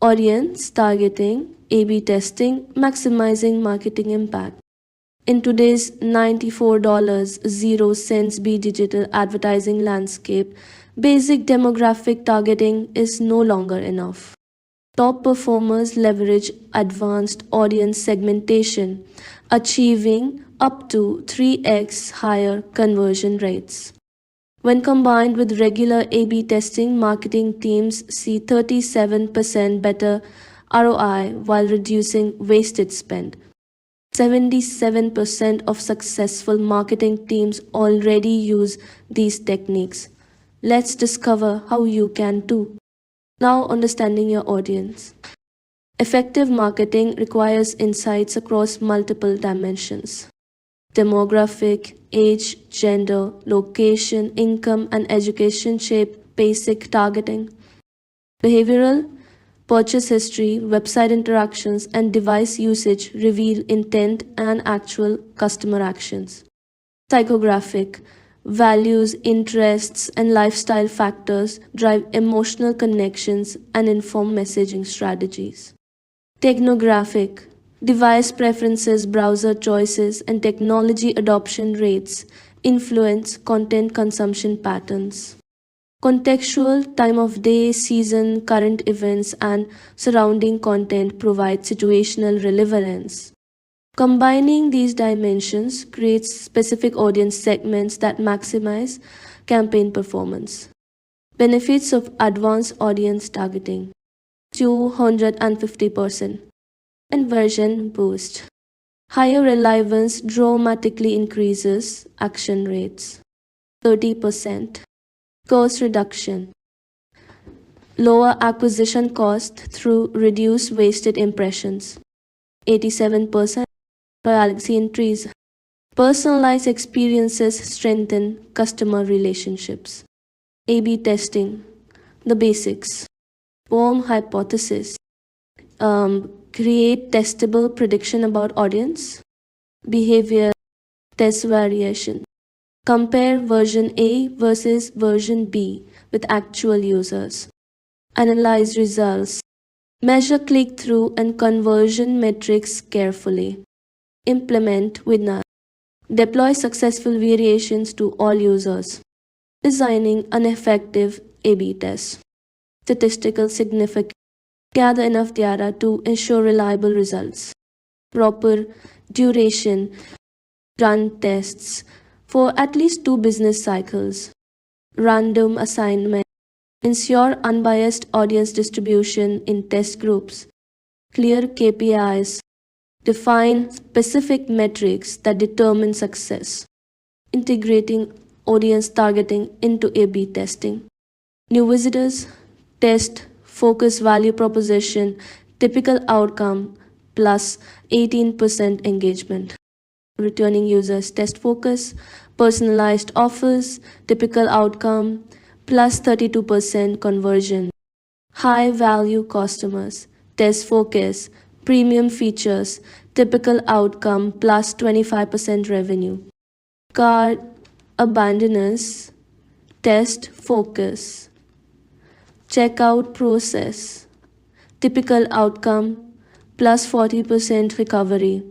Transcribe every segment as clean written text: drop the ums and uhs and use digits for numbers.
Audience targeting, A/B testing, maximizing marketing impact. In today's $94.00 B digital advertising landscape, basic demographic targeting is no longer enough. Top performers leverage advanced audience segmentation, achieving up to 3x higher conversion rates. When combined with regular A/B testing, marketing teams see 37% better ROI while reducing wasted spend. 77% of successful marketing teams already use these techniques. Let's discover how you can too. Now, understanding your audience. Effective marketing requires insights across multiple dimensions: demographic, age, gender, location, income, and education shape basic targeting. Behavioral, purchase history, website interactions, and device usage reveal intent and actual customer actions. Psychographic, values, interests, and lifestyle factors drive emotional connections and inform messaging strategies. Technographic, device preferences, browser choices, and technology adoption rates influence content consumption patterns. Contextual, time of day, season, current events, and surrounding content provide situational relevance. Combining these dimensions creates specific audience segments that maximize campaign performance. Benefits of advanced audience targeting: 250%. Conversion boost. Higher relevance dramatically increases action rates. 30%. Cost reduction. Lower acquisition cost through reduced wasted impressions. 87%. Loyalty increase. Personalized experiences strengthen customer relationships. A/B testing. The basics. Form hypothesis. Create testable prediction about audience behavior. Test variation. Compare version A versus version B with actual users. Analyze results. Measure click-through and conversion metrics carefully. Implement winner. Deploy successful variations to all users. Designing an effective A/B test. Statistical significance. Gather enough data to ensure reliable results. Proper duration. Run tests for at least 2 business cycles. Random assignment. Ensure unbiased audience distribution in test groups. Clear KPIs. Define specific metrics that determine success. Integrating audience targeting into A/B testing. New visitors. Test focus value proposition, typical outcome plus 18% engagement. Returning users test focus, personalized offers, typical outcome plus 32% conversion. High value customers test focus, premium features, typical outcome plus 25% revenue. Cart abandoners test focus. Checkout process. Typical outcome plus 40% recovery.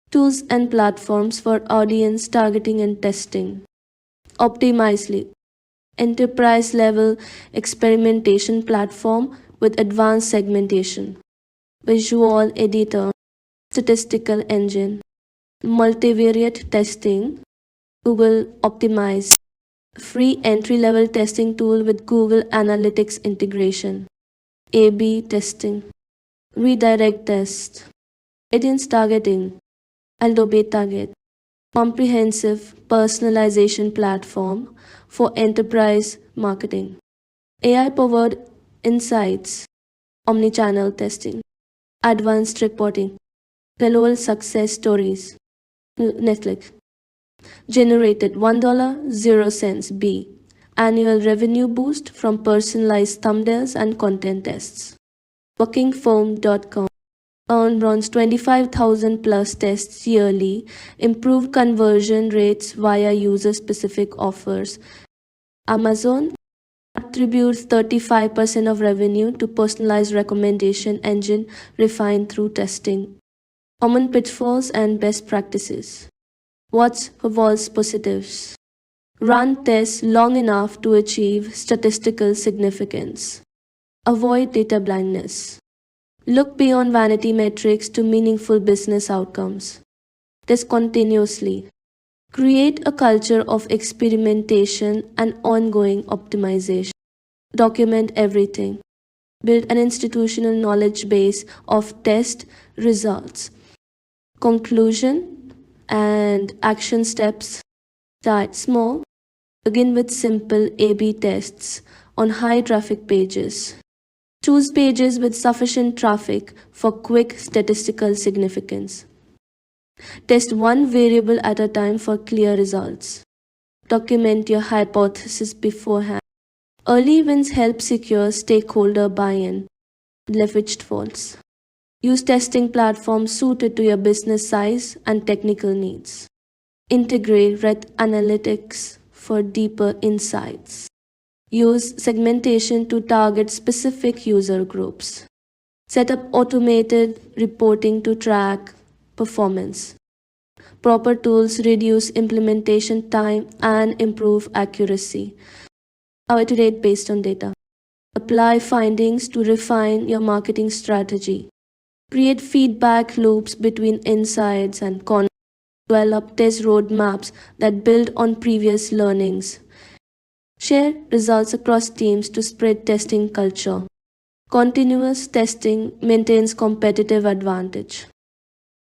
Tools and platforms for audience targeting and testing. Optimizely. Enterprise level experimentation platform with advanced segmentation. Visual editor. Statistical engine. Multivariate testing. Google Optimize. Free entry-level testing tool with Google Analytics integration. A/B testing. Redirect test. Audience targeting. Adobe Target. Comprehensive personalization platform for enterprise marketing. AI-powered insights. Omnichannel testing. Advanced reporting. LOL success stories. Netflix. Generated $1.00 B. Annual revenue boost from personalized thumbnails and content tests. Bookingform.com. Earned bronze 25,000 plus tests yearly. Improved conversion rates via user specific offers. Amazon. Attributes 35% of revenue to personalized recommendation engine refined through testing. Common pitfalls and best practices. What's false positives? Run tests long enough to achieve statistical significance. Avoid data blindness. Look beyond vanity metrics to meaningful business outcomes. Test continuously. Create a culture of experimentation and ongoing optimization. Document everything. Build an institutional knowledge base of test results. Conclusion and action steps. Start small. Begin with simple A/B tests on high traffic pages. Choose pages with sufficient traffic for quick statistical significance. Test one variable at a time for clear results. Document your hypothesis beforehand. Early wins help secure stakeholder buy-in. Leveraged faults. Use testing platforms suited to your business size and technical needs. Integrate Red Analytics for deeper insights. Use segmentation to target specific user groups. Set up automated reporting to track performance. Proper tools reduce implementation time and improve accuracy. How to rate based on data. Apply findings to refine your marketing strategy. Create feedback loops between insights and content. Develop test roadmaps that build on previous learnings. Share results across teams to spread testing culture. Continuous testing maintains competitive advantage.